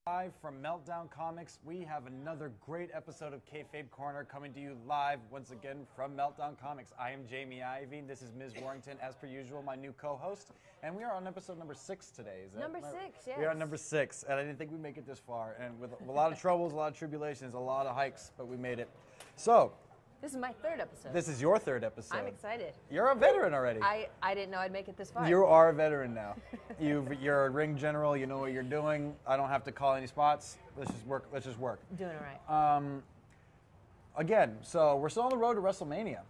Live from Meltdown Comics, we have another great episode of Kayfabe Korner coming to you live once again from Meltdown Comics. I am Jamie Iovine. This is Ms. Warrington, as per usual, my new co-host, and we are on episode number 6 today. Is that number 6? Yes. We are on number 6, and I didn't think we'd make it this far. And with a lot of troubles, a lot of tribulations, a lot of hikes, but we made it. So. This is my 3rd episode. This is your 3rd episode. I'm excited. You're a veteran already. I didn't know I'd make it this far. You are a veteran now. You're a ring general. You know what you're doing. I don't have to call any spots. Let's just work. Doing it right. Again, so we're still on the road to WrestleMania.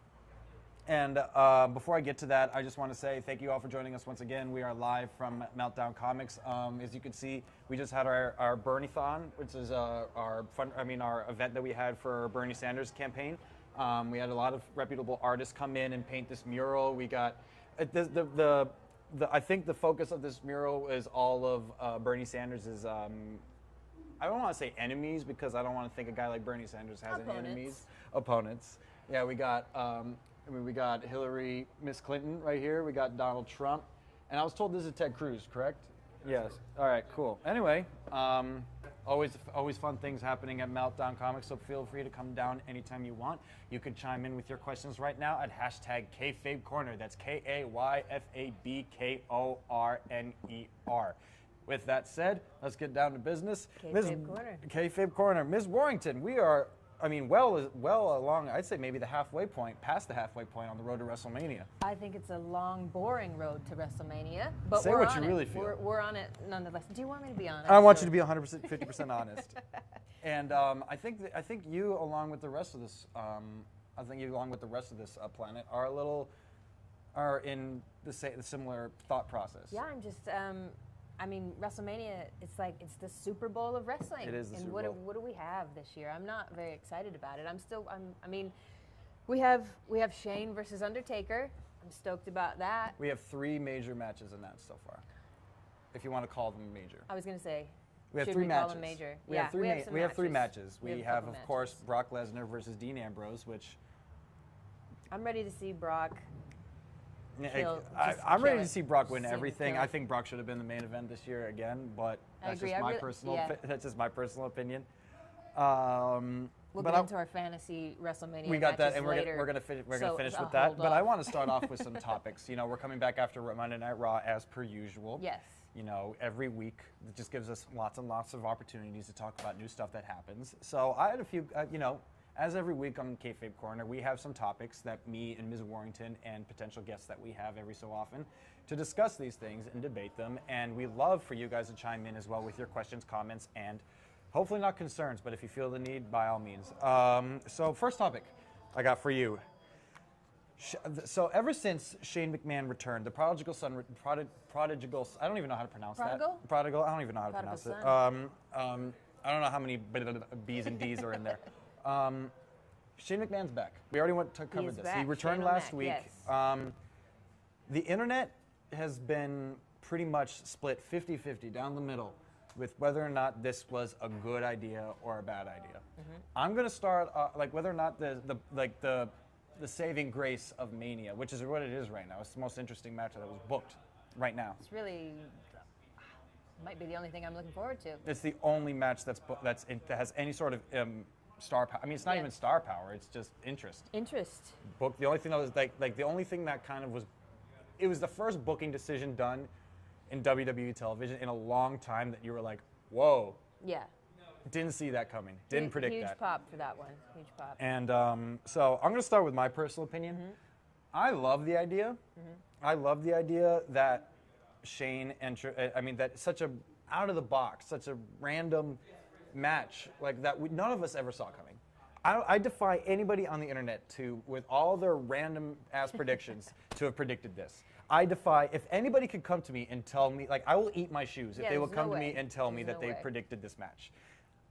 And before I get to that, I just want to say thank you all for joining us once again. We are live from Meltdown Comics. As you can see, we just had our Bernie-thon, which is our event that we had for our Bernie Sanders campaign. We had a lot of reputable artists come in and paint this mural. We got I think the focus of this mural is all of Bernie Sanders' I don't want to say enemies because I don't want to think a guy like Bernie Sanders has any enemies. Opponents. Yeah, we got we got Hillary, Miss Clinton right here. We got Donald Trump, and I was told this is Ted Cruz, correct? Yes. All right. Cool. Anyway. Always fun things happening at Meltdown Comics, so feel free to come down anytime you want. You can chime in with your questions right now at hashtag Kayfabe Korner. That's KAYFABKORNER. With that said, let's get down to business. Kayfabe Korner. Ms. Warrington, we are, well along, I'd say maybe the halfway point, past the halfway point on the road to WrestleMania. I think it's a long, boring road to WrestleMania, but Say we're what on you it. really feel. We're on it nonetheless. Do you want me to be honest? I want you to be 100%, 50% honest. And I think you, along with the rest of this, planet, are in the similar thought process. Yeah, I'm just. WrestleMania, it's the Super Bowl of wrestling. It is the and Super Bowl. What do we have this year? I'm not very excited about it. We have Shane versus Undertaker. I'm stoked about that. We have 3 major matches announced so far, if you want to call them major. I was going to say, we have should 3 we matches. call them major? We have 3 matches. We have, of course, matches. Brock Lesnar versus Dean Ambrose, which I'm ready to see Brock. I'm ready to see Brock win everything. Kill. I think Brock should have been the main event this year again, but that's just my personal opinion. We'll get into our fantasy WrestleMania. We got that, and later. we're gonna finish with that. But I want to start off with some topics. We're coming back after Monday Night Raw as per usual. Yes. Every week it just gives us lots and lots of opportunities to talk about new stuff that happens. So I had a few, as every week on Kayfabe Korner, we have some topics that me and Ms. Warrington and potential guests that we have every so often to discuss these things and debate them. And we love for you guys to chime in as well with your questions, comments, and hopefully not concerns, but if you feel the need, by all means. So first topic I got for you. So ever since Shane McMahon returned, the prodigal son, prodigal, I don't even know how to pronounce that. Prodigal? I don't even know how to pronounce it. I don't know how many B's and D's are in there. Shane McMahon's back. We already went to cover this. He returned last week. Yes. The internet has been pretty much split 50-50 down the middle with whether or not this was a good idea or a bad idea. Mm-hmm. I'm going to start whether or not the saving grace of Mania, which is what it is right now. It's the most interesting match that was booked right now. It's really might be the only thing I'm looking forward to. It's the only match that has any sort of star power. It's not even star power. It's just interest. Book. The only thing that was the only thing that kind of was, it was the first booking decision done in WWE television in a long time that you were like, whoa. Yeah. Didn't see that coming. Didn't predict that. Huge pop for that one. Huge pop. And so I'm going to start with my personal opinion. Mm-hmm. I love the idea. Mm-hmm. I love the idea that Shane that such a out of the box, such a random match like that none of us ever saw coming. I defy anybody on the internet to, with all their random ass predictions, to have predicted this. I defy, if anybody could come to me and tell me, I will eat my shoes if they will come to me and tell me that they predicted this match.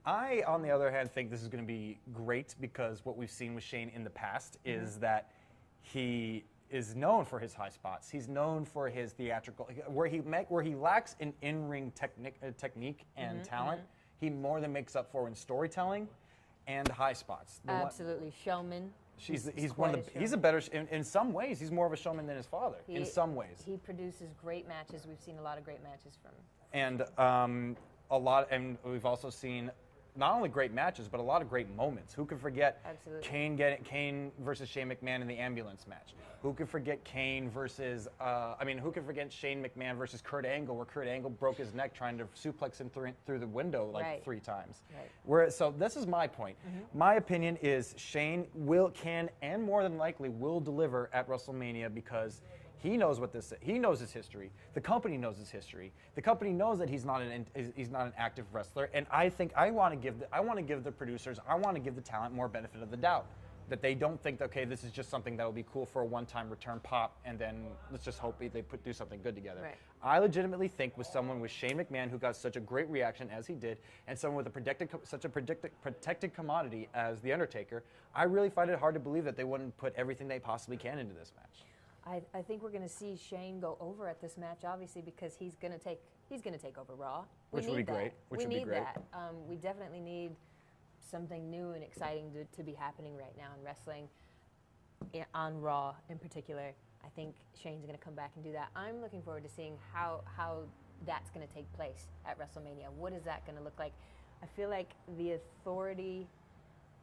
I, on the other hand, think this is going to be great because what we've seen with Shane in the past is that he is known for his high spots. He's known for his theatrical, where he lacks in in-ring technique and talent. He more than makes up for in storytelling and high spots. Absolutely, showman. He's a better, in some ways, he's more of a showman than his father. In some ways, he produces great matches. We've seen a lot of great matches from him. And a lot, and we've also seen not only great matches, but a lot of great moments. Who could forget Absolutely. Kane versus Shane McMahon in the ambulance match? Who could forget Kane versus, who could forget Shane McMahon versus Kurt Angle, where Kurt Angle broke his neck trying to suplex him through the window like Right. 3 times. Right. So this is my point. My opinion is Shane can, and more than likely will deliver at WrestleMania because he knows what this. He knows his history. The company knows his history. The company knows that he's not an active wrestler. And I think I want to give the producers, I want to give the talent more benefit of the doubt, that they don't think, okay, this is just something that will be cool for a one-time return pop, and then let's just hope they do something good together. Right. I legitimately think with someone with Shane McMahon, who got such a great reaction as he did, and someone with such a protected commodity as The Undertaker, I really find it hard to believe that they wouldn't put everything they possibly can into this match. I think we're going to see Shane go over at this match, obviously, because he's going to take over Raw. Which would be great. We need that. We definitely need something new and exciting to be happening right now in wrestling, on Raw in particular. I think Shane's going to come back and do that. I'm looking forward to seeing how that's going to take place at WrestleMania. What is that going to look like? I feel like the authority,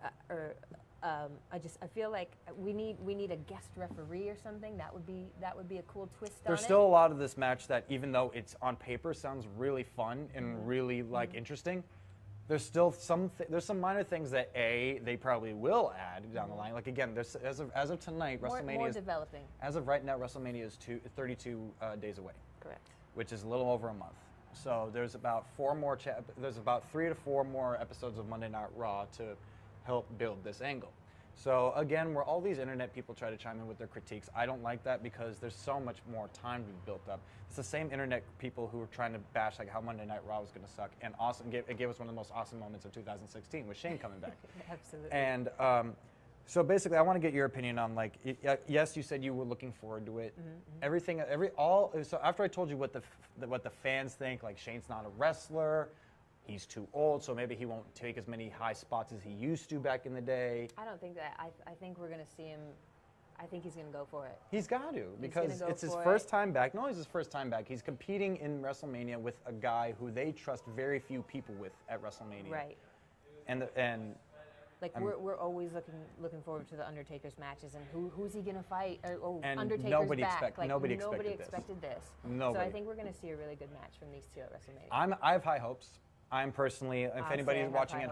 I feel like we need a guest referee or something. That would be a cool twist on it. There's still a lot of this match that, even though it's on paper sounds really fun and really interesting, there's still some minor things that they probably will add down the line. Like again, as of tonight, WrestleMania more is developing. As of right now, WrestleMania is 32 days away. Correct. Which is a little over a month. So there's about 3 to 4 more episodes of Monday Night Raw to help build this angle. So again, where all these internet people try to chime in with their critiques, I don't like that because there's so much more time to be built up. It's the same internet people who were trying to bash like how Monday Night Raw was going to suck, and it gave us one of the most awesome moments of 2016 with Shane coming back. Absolutely. And so basically, I want to get your opinion on yes, you said you were looking forward to it. So after I told you what the fans think, like Shane's not a wrestler. He's too old, so maybe he won't take as many high spots as he used to back in the day. I don't think that. I think we're going to see him. I think he's going to go for it. He's got to, because it's his first time back. Not only is his first time back, he's competing in WrestleMania with a guy who they trust very few people with at WrestleMania. Right. And we're always looking forward to the Undertaker's matches and who's he going to fight? And Undertaker's nobody back. nobody expected this. Nobody. So I think we're going to see a really good match from these two at WrestleMania. I have high hopes. I'm personally, if anybody watching at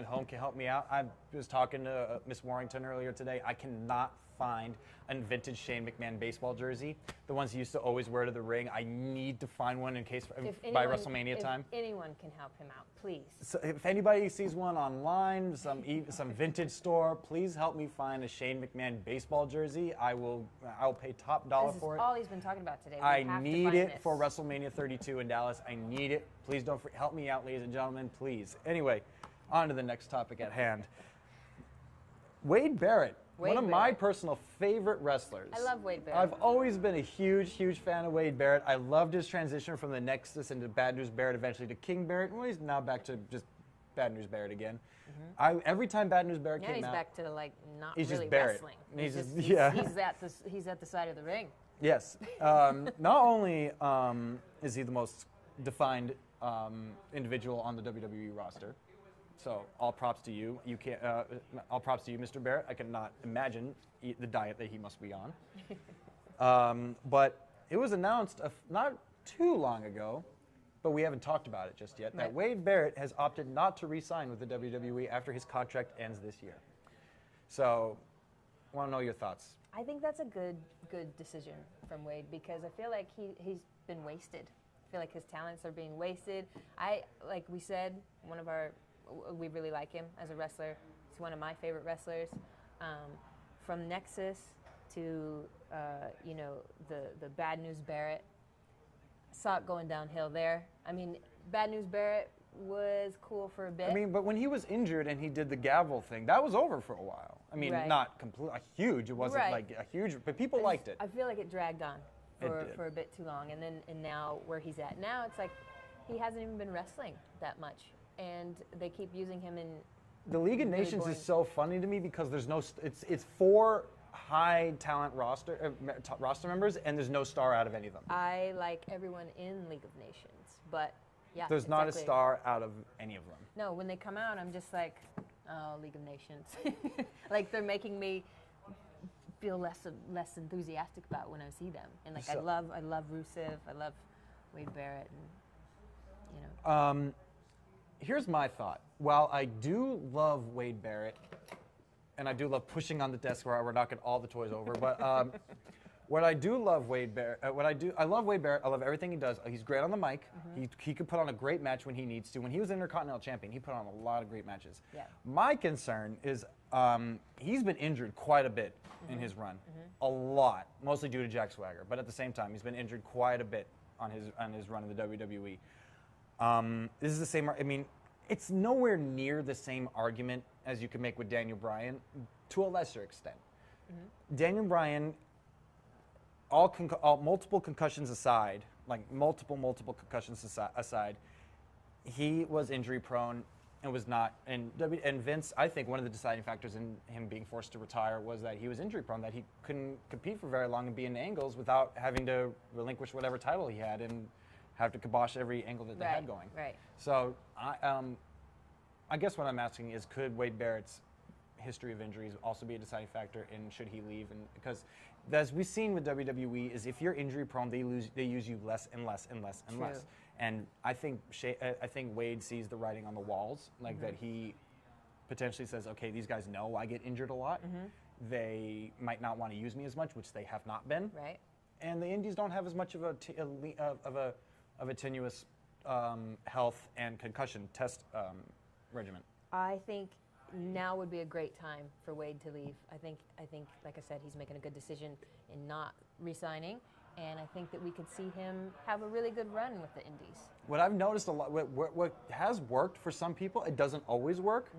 home can help me out, I was talking to Miss Warrington earlier today. I cannot find a vintage Shane McMahon baseball jersey, the ones he used to always wear to the ring. I need to find one in case by WrestleMania time. If anyone can help him out, please. So if anybody sees one online, some vintage store, please help me find a Shane McMahon baseball jersey. I'll pay top dollar for it. This is all he's been talking about today. I need it for WrestleMania 32 in Dallas. I need it. Please don't help me out, ladies and gentlemen, please. Anyway, on to the next topic at hand. Wade Barrett. One of my personal favorite wrestlers. I love Wade Barrett. I've always been a huge, huge fan of Wade Barrett. I loved his transition from the Nexus into Bad News Barrett, eventually to King Barrett. Well, he's now back to just Bad News Barrett again. Every time Bad News Barrett came out, he's back to not he's really just Barrett. wrestling. He's at the side of the ring. Yes. Not only is he the most defined individual on the WWE roster. So all props to you. All props to you, Mr. Barrett. I cannot imagine the diet that he must be on. But it was announced not too long ago, but we haven't talked about it just yet, that Wade Barrett has opted not to re-sign with the WWE after his contract ends this year. So I want to know your thoughts. I think that's a good decision from Wade because I feel like he's been wasted. I feel like his talents are being wasted. Like we said, we really like him as a wrestler. He's one of my favorite wrestlers. From Nexus to the Bad News Barrett, saw it going downhill there. I mean, Bad News Barrett was cool for a bit. I mean, but when he was injured and he did the gavel thing, that was over for a while. I mean, not completely huge. It wasn't like a huge, but people liked it. I feel like it dragged on for a bit too long, and now where he's at now, it's like he hasn't even been wrestling that much. And they keep using him in. The League of Nations is so funny to me because there's no. It's 4 high talent roster members, and there's no star out of any of them. I like everyone in League of Nations, but Yeah, There's not a exactly. star out of any of them. No, when they come out, I'm just like, oh, League of Nations. Like they're making me feel less enthusiastic about when I see them. And like I love Rusev, I love Wade Barrett, and Here's my thought. While I do love Wade Barrett, and I do love pushing on the desk where we're knocking all the toys over, but what I do love Wade Barrett, I love Wade Barrett. I love everything he does. He's great on the mic. He could put on a great match when he needs to. When he was Intercontinental Champion, he put on a lot of great matches. Yeah. My concern is he's been injured quite a bit in his run, a lot, mostly due to Jack Swagger. But at the same time, he's been injured quite a bit on his run in the WWE. This is the same. I mean, it's nowhere near the same argument as you could make with Daniel Bryan, to a lesser extent. Daniel Bryan, all multiple concussions aside, like multiple concussions aside, he was injury prone and was not. And Vince, I think one of the deciding factors in him being forced to retire was that he was injury prone, that he couldn't compete for very long and be in angles without having to relinquish whatever title he had and have to kibosh every angle that they had going. Right. So I guess what I'm asking is, could Wade Barrett's history of injuries also be a deciding factor in should he leave? And because as we've seen with WWE, is if you're injury prone, they use you less and less and less and less. And I think Wade sees the writing on the walls, like that he potentially says, okay, these guys know I get injured a lot. They might not want to use me as much, which they have not been. Right. And the Indies don't have as much of a tenuous health and concussion test regimen. I think now would be a great time for Wade to leave. I think, like I said, he's making a good decision in not re-signing, and I think that we could see him have a really good run with the Indies. What I've noticed a lot, what has worked for some people, it doesn't always work,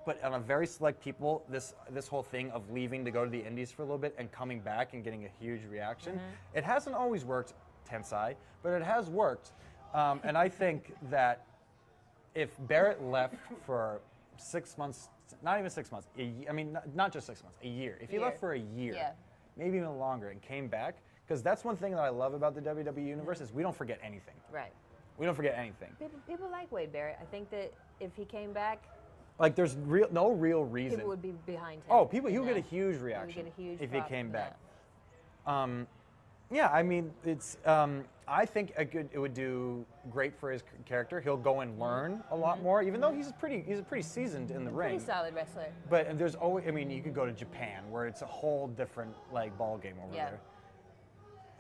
but on a very select people, this whole thing of leaving to go to the Indies for a little bit and coming back and getting a huge reaction, it hasn't always worked, Tensai, but it has worked. And I think that if Barrett left for 6 months, not even 6 months, I mean, not just 6 months, a year. If he left for a year, maybe even longer, and came back, because that's one thing that I love about the WWE Universe is we don't forget anything. Right. We don't forget anything. People like Wade Barrett. I think that if he came back, like there's no real reason. people would be behind him. Oh, he would get a huge reaction if he pop came from back. that. Yeah, I mean, it's. I think it would do great for his character. He'll go and learn a lot more, even though he's pretty seasoned in the ring. Pretty solid wrestler. But there's always. I mean, you could go to Japan where it's a whole different ball game over there.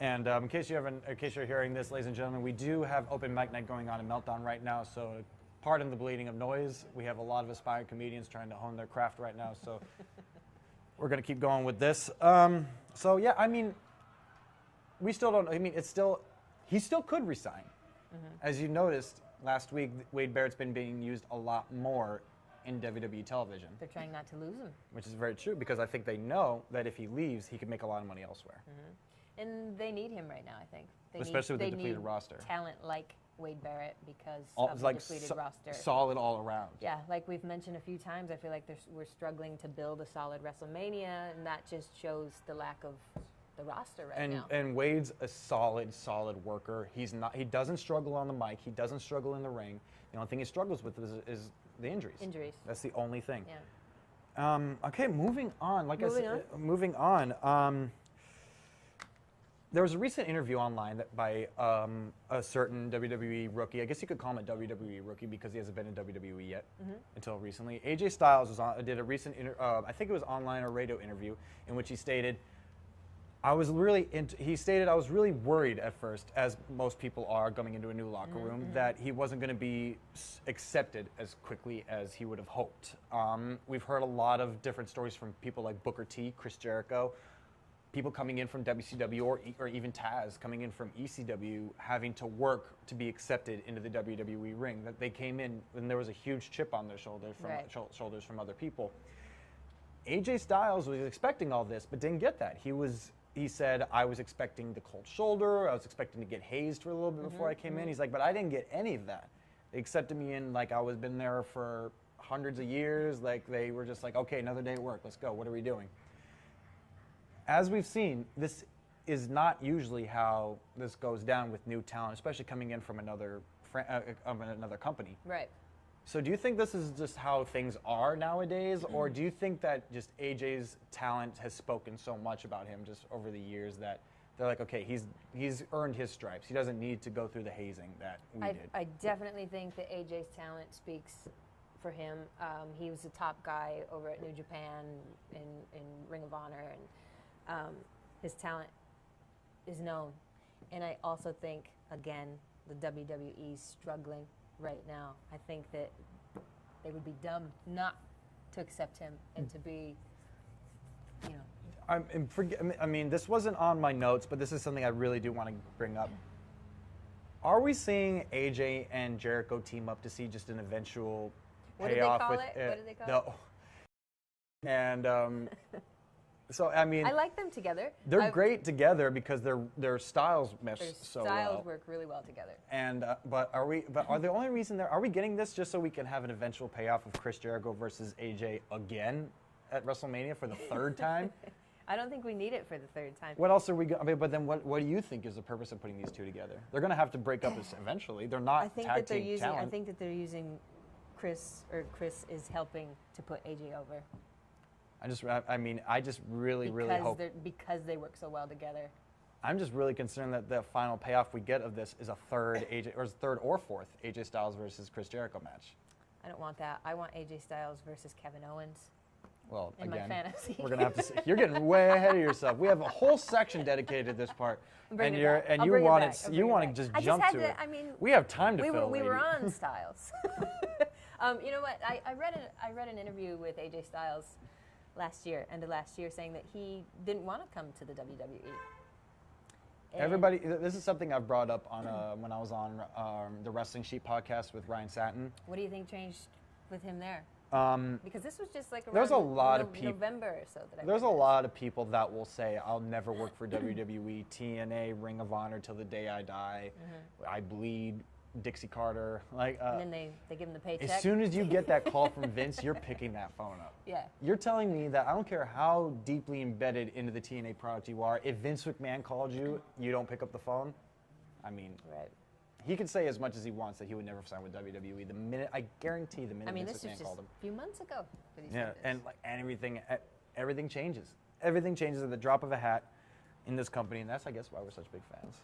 And in case you're hearing this, ladies and gentlemen, we do have open mic night going on in Meltdown right now. So, pardon the bleeding of noise. We have a lot of aspiring comedians trying to hone their craft right now. So, we're gonna keep going with this. So yeah, I mean. We still don't. I mean, he still could resign. As you noticed last week, Wade Barrett's been being used a lot more in WWE television. They're trying not to lose him. Which is very true, because I think they know that if he leaves, he could make a lot of money elsewhere. And they need him right now, I think. Especially with the depleted roster. Talent like Wade Barrett because of the depleted roster. Solid all around. Yeah, like we've mentioned a few times, I feel like we're struggling to build a solid WrestleMania, and that just shows the lack of the roster now. And Wade's a solid worker. He doesn't struggle on the mic. He doesn't struggle in the ring. The only thing he struggles with is the injuries. That's the only thing. Yeah. Okay, moving on. Moving on. There was a recent interview online by a certain WWE rookie. I guess you could call him a WWE rookie because he hasn't been in WWE yet until recently. AJ Styles did a recent, I think it was online or radio interview, in which he stated, I was really worried at first, as most people are coming into a new locker room, that he wasn't going to be accepted as quickly as he would have hoped. We've heard a lot of different stories from people like Booker T, Chris Jericho, people coming in from WCW or even Taz coming in from ECW, having to work to be accepted into the WWE ring. That they came in and there was a huge chip on their shoulders from other people. AJ Styles was expecting all this, but didn't get that. He said, I was expecting the cold shoulder. I was expecting to get hazed for a little bit before I came in. He's like, but I didn't get any of that. They accepted me in like I was been there for hundreds of years. Like they were just like, okay, another day at work. Let's go. What are we doing? As we've seen, this is not usually how this goes down with new talent, especially coming in from of another company. Right. So do you think this is just how things are nowadays, or do you think that just AJ's talent has spoken so much about him just over the years that they're like, okay, he's earned his stripes. He doesn't need to go through the hazing that we did. I definitely think that AJ's talent speaks for him. He was the top guy over at New Japan in Ring of Honor, and his talent is known. And I also think, again, the WWE's struggling right now. I think that they would be dumb not to accept him and to be, you know. I mean, this wasn't on my notes, but this is something I really do want to bring up. Are we seeing AJ and Jericho team up to see just an eventual payoff? What did they call it? And so I mean, I like them together. They're great together because their styles mesh so well. Their styles work really well together. And but are the only reason are we getting this just so we can have an eventual payoff of Chris Jericho versus AJ again at WrestleMania for the third time? I don't think we need it for the third time. What else are we going? I mean, but then what do you think is the purpose of putting these two together? They're going to have to break up this eventually. They're not tag team talent. I think that they're using Chris is helping to put AJ over. I just really hope because they work so well together. I'm just really concerned that the final payoff we get of this is a third or fourth AJ Styles versus Chris Jericho match. I don't want that. I want AJ Styles versus Kevin Owens. Well, in again, my fantasy. We're gonna have to see. You're getting way ahead of yourself. We have a whole section dedicated to this part, and you want to just jump to it. I mean, we have time to fill. We were on Styles. You know what? I read an interview with AJ Styles end of last year, saying that he didn't want to come to the WWE. Everybody, this is something I've brought up on when I was on the Wrestling Sheet podcast with Ryan Satin. What do you think changed with him there? Because this was just like around there's a lot of people, November or so that I There's a lot of people that will say, I'll never work for WWE, TNA, Ring of Honor till the day I die. I bleed. Dixie Carter, and then they give him the paycheck. As soon as you get that call from Vince, you're picking that phone up. Yeah. You're telling me that I don't care how deeply embedded into the TNA product you are, if Vince McMahon called you, you don't pick up the phone? I mean, right. He could say as much as he wants that he would never sign with WWE. I guarantee the minute Vince McMahon called him. A few months ago that he said this. And everything changes. Everything changes at the drop of a hat in this company, and that's, I guess, why we're such big fans.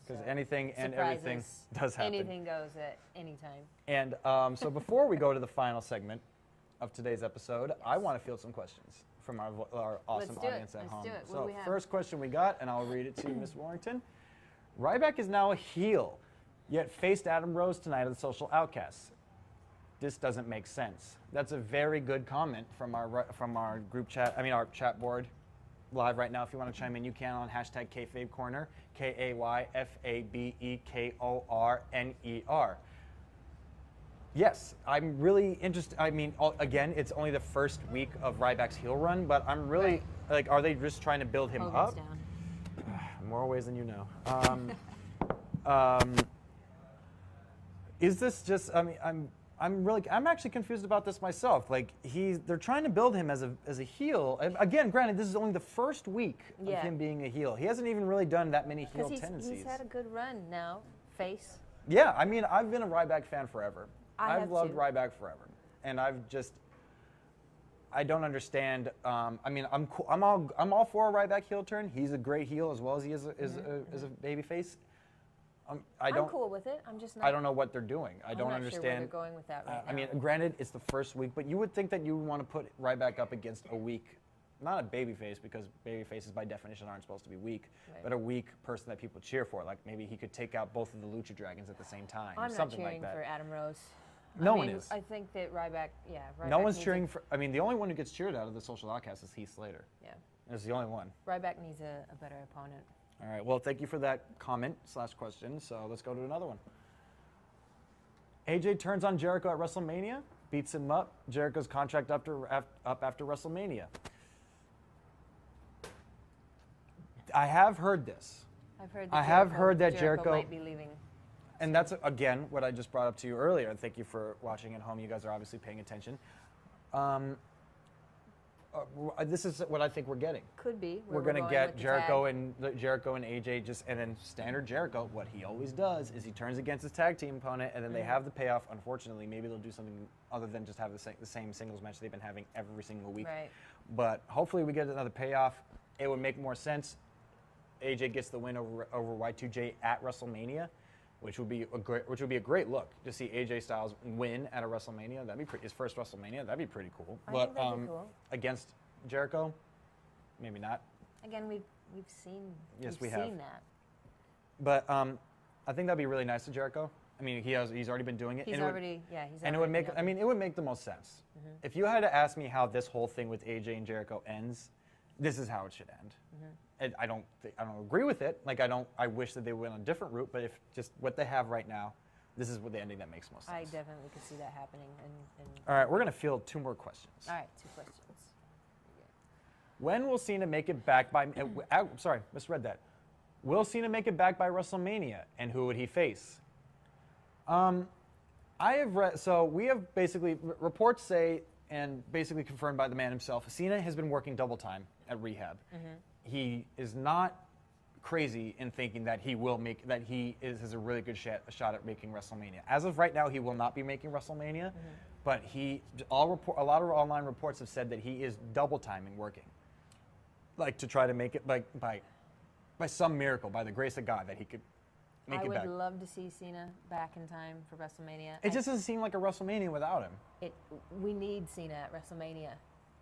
Because anything and everything does happen. Anything goes at any time. And so before we go to the final segment of today's episode, I want to field some questions from our awesome audience at home. Let's do it. So first question we got, and I'll read it to Ms. Warrington. Ryback is now a heel, yet faced Adam Rose tonight at the Social Outcasts. This doesn't make sense. That's a very good comment from our group chat. I mean, our chat board. Live right now. If you want to chime in, you can on hashtag Kayfabe Korner, KAYFABEKORNER. Yes, I'm really interested. I mean, again, it's only the first week of Ryback's heel run, but I'm really are they just trying to build him up? Down. More ways than you know. Is this just? I mean, I'm actually confused about this myself. Like they're trying to build him as a heel. Again, granted, this is only the first week of him being a heel. He hasn't even really done that many heel tendencies. He's had a good run now. Face. Yeah, I mean, I've been a Ryback fan forever. I've loved Ryback forever, and I don't understand. I mean, I'm all for a Ryback heel turn. He's a great heel as well as he is a baby face. I'm cool with it. I'm just not. I don't know what they're doing. I don't understand. Sure where they're going with that right now. I mean, granted, it's the first week, but you would think that you would want to put Ryback up against a weak, not a baby face, because baby faces by definition aren't supposed to be weak, but a weak person that people cheer for. Like maybe he could take out both of the Lucha Dragons at the same time. I'm something not cheering like that. for Adam Rose. No one is. I think that Ryback, no one's cheering for. I mean, the only one who gets cheered out of the Social Outcast is Heath Slater. Yeah. It's the only one. Ryback needs a better opponent. All right. Well, thank you for that comment/question. So let's go to another one. AJ turns on Jericho at WrestleMania, beats him up. Jericho's contract up after WrestleMania. I have heard this. I have heard that Jericho might be leaving. And that's, again, what I just brought up to you earlier. And thank you for watching at home. You guys are obviously paying attention. this is what I think we're getting. Could be. We're going to get Jericho and AJ and then standard Jericho. What he always does is he turns against his tag team opponent, and then they have the payoff. Unfortunately, maybe they'll do something other than just have the same singles match they've been having every single week. Right. But hopefully we get another payoff. It would make more sense. AJ gets the win over Y2J at WrestleMania, which would be a great look to see AJ Styles win at a WrestleMania. That'd be his first WrestleMania. That'd be pretty cool. I think that'd be cool. Against Jericho, maybe not. Again, we've seen we have seen that. But I think that'd be really nice to Jericho. I mean, he's already been doing it. He's already. And it would make. I mean, it would make the most sense. If you had to ask me how this whole thing with AJ and Jericho ends, this is how it should end. And I don't agree with it. Like I wish that they went on a different route. But if just what they have right now, this is what the ending that makes most sense. I definitely could see that happening. All right, we're gonna field 2 more questions. All right, 2 questions. When will Cena make it back by? Sorry, misread that. Will Cena make it back by WrestleMania, and who would he face? I have read. So we have basically reports say, and basically confirmed by the man himself, Cena has been working double time at rehab. He is not crazy in thinking that he has a really good shot at making WrestleMania. As of right now, he will not be making WrestleMania, but a lot of online reports have said that he is double timing working, like to try to make it by some miracle, by the grace of God, that he could make it back. I would love to see Cena back in time for WrestleMania. It just doesn't seem like a WrestleMania without him. We need Cena at WrestleMania.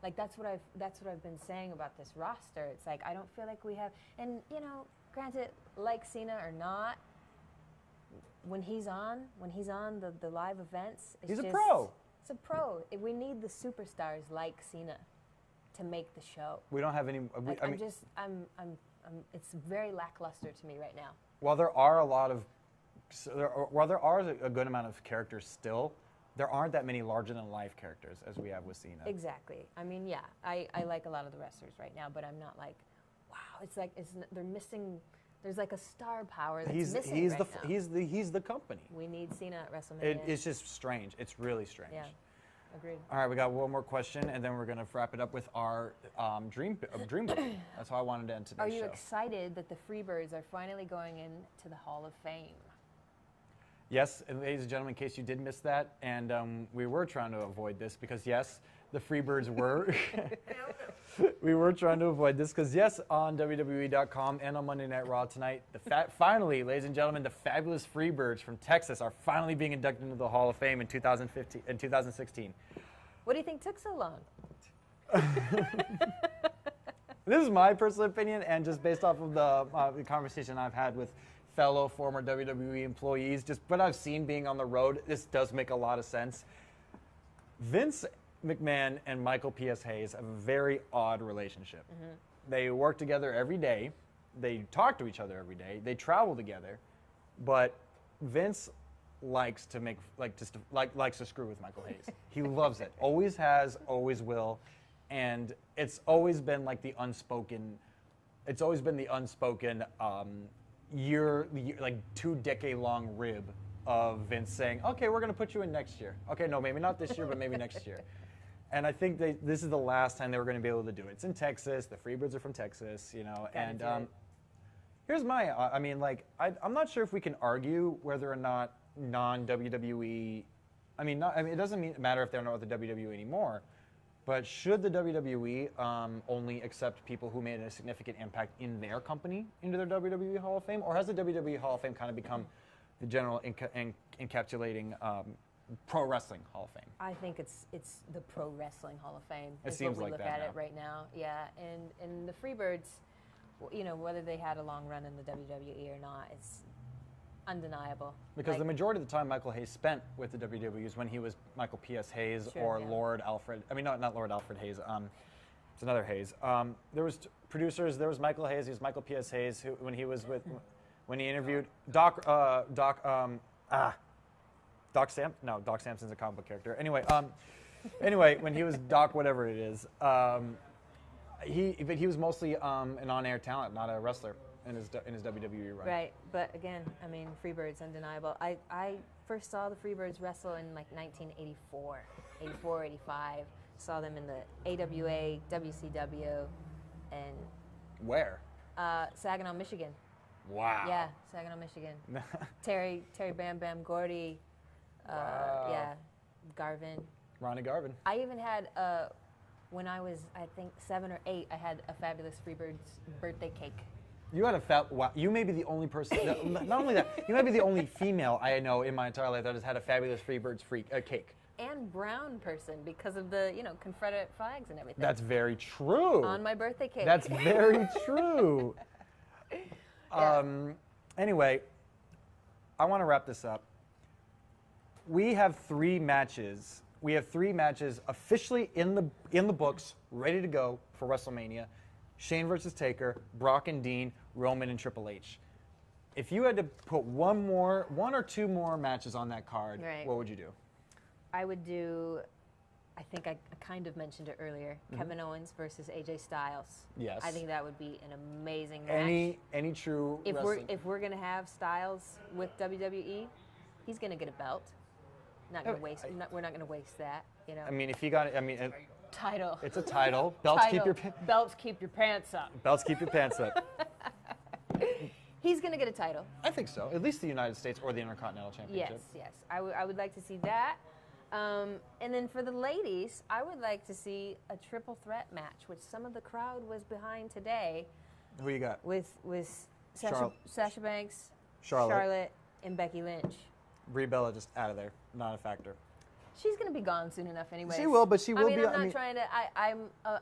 Like that's what I've been saying about this roster. It's like I don't feel like we have, and granted, like Cena or not, when he's on the live events, he's a pro. It's a pro. We need the superstars like Cena to make the show. We don't have any. It's very lackluster to me right now. While there are a good amount of characters still, there aren't that many larger-than-life characters as we have with Cena. Exactly. I mean, yeah, I like a lot of the wrestlers right now, but I'm not like, wow. It's like they're missing. There's like a star power that's missing right now. He's the company. We need Cena at WrestleMania. It's just strange. It's really strange. Yeah, agreed. All right, we got one more question, and then we're gonna wrap it up with our dream book. That's how I wanted to end today's show. Are you excited that the Freebirds are finally going into the Hall of Fame? Yes, and ladies and gentlemen, in case you did miss that, and we were trying to avoid this because, yes, the Freebirds were. We were trying to avoid this because, yes, on WWE.com and on Monday Night Raw tonight, finally, ladies and gentlemen, the fabulous Freebirds from Texas are finally being inducted into the Hall of Fame in 2016. What do you think took so long? This is my personal opinion, and just based off of the conversation I've had with fellow former WWE employees, just what I've seen being on the road, this does make a lot of sense. Vince McMahon and Michael P.S. Hayes have a very odd relationship. They work together every day. They talk to each other every day. They travel together. But Vince likes to likes to screw with Michael Hayes. He loves it. Always has, always will. And it's always been like the unspoken like 2-decade-long rib of Vince saying, okay, we're going to put you in next year. Okay, no, maybe not this year, but maybe next year. And I think this is the last time they were going to be able to do it. It's in Texas. The Freebirds are from Texas, and here's my, I'm not sure if we can argue whether or not non-WWE, it doesn't matter if they're not with the WWE anymore, but should the WWE only accept people who made a significant impact in their company into their WWE Hall of Fame? Or has the WWE Hall of Fame kind of become the general encapsulating Pro Wrestling Hall of Fame? I think it's the Pro Wrestling Hall of Fame. It seems like that. We look at it right now. Yeah, and the Freebirds, whether they had a long run in the WWE or not, it's undeniable. Because the majority of the time Michael Hayes spent with the WWE is when he was Michael P.S. Hayes Lord Alfred. Not Lord Alfred Hayes. It's another Hayes. There was producers. There was Michael Hayes. He was Michael P.S. Hayes when he interviewed Doc Sam. No, Doc Samson's a comic book character. Anyway, when he was Doc, whatever it is, he was mostly an on-air talent, not a wrestler in his WWE run. Right, but again, Freebirds, undeniable. I first saw the Freebirds wrestle in like 1984, 85. Saw them in the AWA, WCW, and Where? Saginaw, Michigan. Wow. Yeah, Saginaw, Michigan. Terry Bam Bam Gordy. Wow. Yeah, Garvin. Ronnie Garvin. I even had, when I was, I think, 7 or 8, I had a Fabulous Freebirds birthday cake. You had a wow. You may be the only person. Not only that, you might be the only female I know in my entire life that has had a Fabulous Freebirds cake. And brown person because of the, Confederate flags and everything. That's very true. On my birthday cake. That's very true. Yeah. Anyway, I want to wrap this up. We have 3 matches. We have 3 matches officially in the books, ready to go for WrestleMania. Shane versus Taker, Brock and Dean, Roman and Triple H. If you had to put one or two more matches on that card, Right. what would you do? I would do, I think I kind of mentioned it earlier, Kevin Owens versus AJ Styles. Yes. I think that would be an amazing match. Any true If wrestling. we're gonna have Styles with WWE, he's gonna get a belt. Not gonna waste. We're not gonna waste that. I mean, if he got it, Title. it's a title. Belts Title. keep Keep your pants up. belts keep your pants up. He's gonna get a title. I think so. At least the United States or the Intercontinental Championship. Yes. I would like to see that. And then for the ladies, I would like to see a triple threat match, which some of the crowd was behind today, Who you got? with Sasha Banks, Charlotte. and Becky Lynch. Brie Bella just out of there. Not a factor. She's gonna be gone soon enough, anyway. She will, but she will be. I'm not trying to.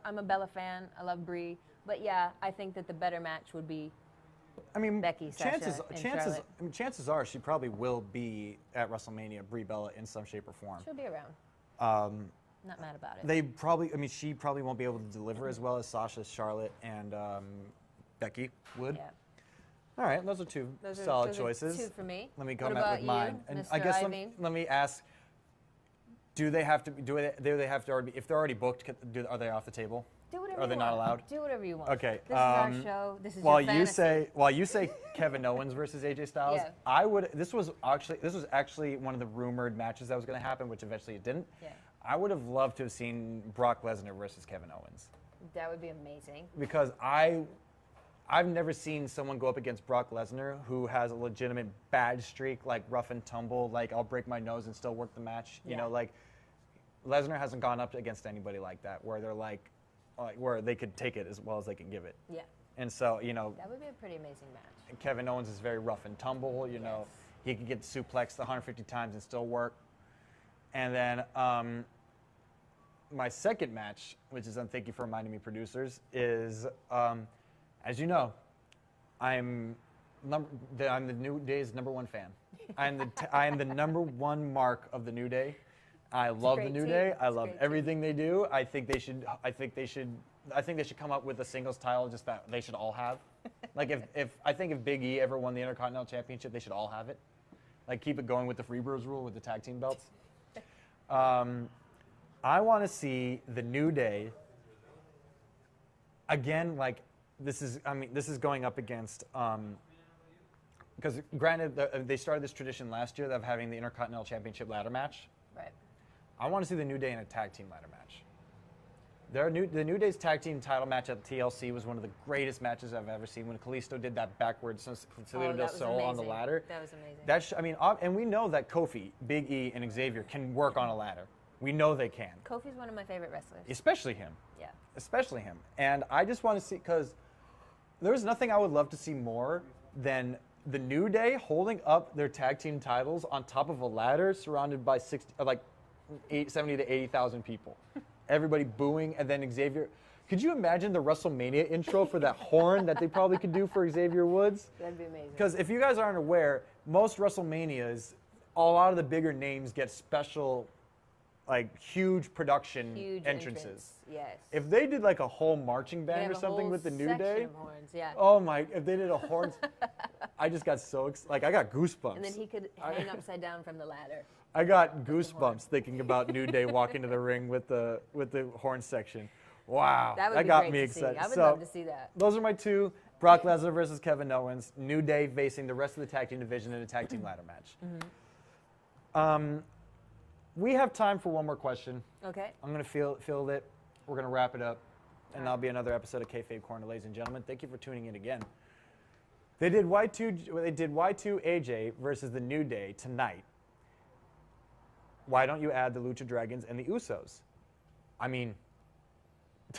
I'm a Bella fan. I love Brie, but yeah, I think that the better match would be. Becky, Sasha, and Charlotte. Chances are she probably will be at WrestleMania, Brie Bella, in some shape or form. She'll be around. Not mad about it. She probably won't be able to deliver as well as Sasha, Charlotte, and Becky would. Yeah. All right, those are two solid choices. Two for me. Let me go What back about with mine. you, And Mr. I guess Iovine? let me ask: do they have to already? If they're already booked, are they off the table? Do whatever Are they you not want. allowed? Do whatever you want. Okay. This is our show. This is While your you fantasy. say Kevin Owens versus AJ Styles, Yeah. I would. This was actually one of the rumored matches that was going to happen, which eventually it didn't. Yeah. I would have loved to have seen Brock Lesnar versus Kevin Owens That would be amazing. because I've never seen someone go up against Brock Lesnar who has a legitimate bad streak, like rough and tumble, like I'll break my nose and still work the match. You Yeah. know, like Lesnar hasn't gone up against anybody like that, where they're like where they could take it as well as they can give it. Yeah. And so, That would be a pretty amazing match. Kevin Owens is very rough and tumble. Yes. He could get suplexed 150 times and still work. And then my second match, which is, thank you for reminding me, producers, is, as you know, I'm the New Day's #1 fan. I am the #1 mark of the New Day. I love the great New team. Day. I It's a love great everything they do. I think they should come up with a singles title just that they should all have. Like if Big E ever won the Intercontinental Championship, they should all have it. Like keep it going with the Freebirds rule with the tag team belts. I want to see the New Day again. Like this is going up against because granted they started this tradition last year of having the Intercontinental Championship ladder match. Right. I want to see the New Day in a tag team ladder match. The New Day's tag team title match at TLC was one of the greatest matches I've ever seen. When Kalisto did that backwards Concilio del Sol on the ladder. That was amazing. And we know that Kofi, Big E, and Xavier can work on a ladder. We know they can. Kofi's one of my favorite wrestlers. Especially him. Yeah. Especially him. And I just want to see, because there's nothing I would love to see more than the New Day holding up their tag team titles on top of a ladder surrounded by 70 to 80,000 people. Everybody booing, and then Xavier. Could you imagine the WrestleMania intro for that horn that they probably could do for Xavier Woods? That'd be amazing. Because if you guys aren't aware, most WrestleManias, a lot of the bigger names get special, like huge production entrances. Yes. If they did like a whole marching They band have or a something whole with the New section Day, of horns, yeah. oh my! If they did a horns, I just got so excited. I got goosebumps. And then he could hang upside down from the ladder. I got goosebumps thinking about New Day walking to the ring with the horn section. Wow, That would be got great me to excited. see. I would So, love to see that. Those are my two: Brock Lesnar versus Kevin Owens. New Day facing the rest of the tag team division in a tag team ladder match. We have time for one more question. Okay. I'm going to field it. We're going to wrap it up. And that'll be another episode of Kayfabe Korner, ladies and gentlemen. Thank you for tuning in again. They did Y2 AJ versus the New Day tonight. Why don't you add the Lucha Dragons and the Usos? I mean,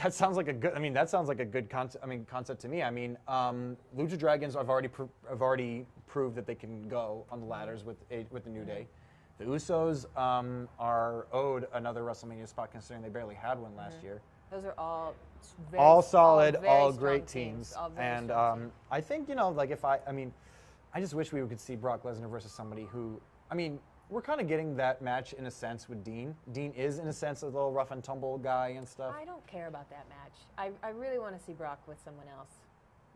that sounds like a good concept to me. I mean, Lucha Dragons have already proved that they can go on the ladders with the New Day. The Usos are owed another WrestleMania spot, considering they barely had one last year. Those are all solid, all very great strong teams. All very And strong teams. I think, like I just wish we could see Brock Lesnar versus somebody who, we're kind of getting that match in a sense with Dean. Dean is, in a sense, a little rough and tumble guy and stuff. I don't care about that match. I really want to see Brock with someone else.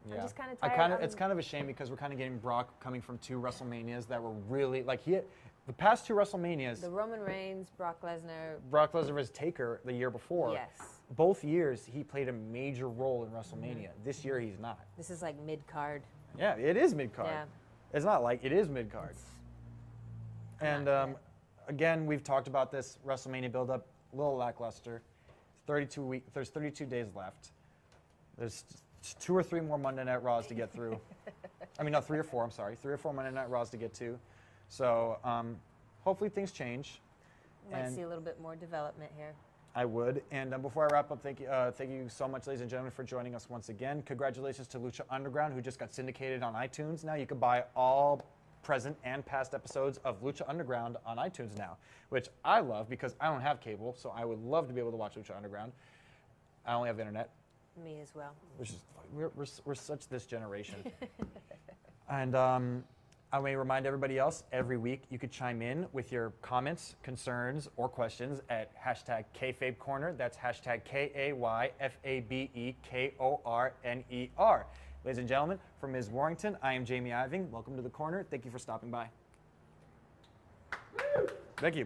Yeah. I'm just kind of tired. It's kind of a shame because we're kind of getting Brock coming from 2 WrestleManias that were really, the past 2 WrestleManias. The Roman Reigns, Brock Lesnar versus Taker the year before. Yes. Both years, he played a major role in WrestleMania. This year, he's not. This is like mid-card. Yeah, it is mid-card. Yeah. It's not like, it is mid-card. And again, we've talked about this WrestleMania build-up, a little lackluster. There's 32 days left. There's 2 or 3 more Monday Night Raws to get through. 3 or 4, I'm sorry. 3 or 4 Monday Night Raws to get to. So hopefully things change. Might see a little bit more development here. I would. And before I wrap up, thank you so much, ladies and gentlemen, for joining us once again. Congratulations to Lucha Underground, who just got syndicated on iTunes. Now you can buy all present and past episodes of Lucha Underground on iTunes now, which I love because I don't have cable, so I would love to be able to watch Lucha Underground. I only have internet. Me as well. Which is, we're such this generation. And I may remind everybody else, every week you could chime in with your comments, concerns, or questions at hashtag Kayfabe Korner. That's hashtag KayFabeKorner. Ladies and gentlemen, from Ms. Warrington, I am Jamie Iovine. Welcome to the Corner. Thank you for stopping by. Thank you.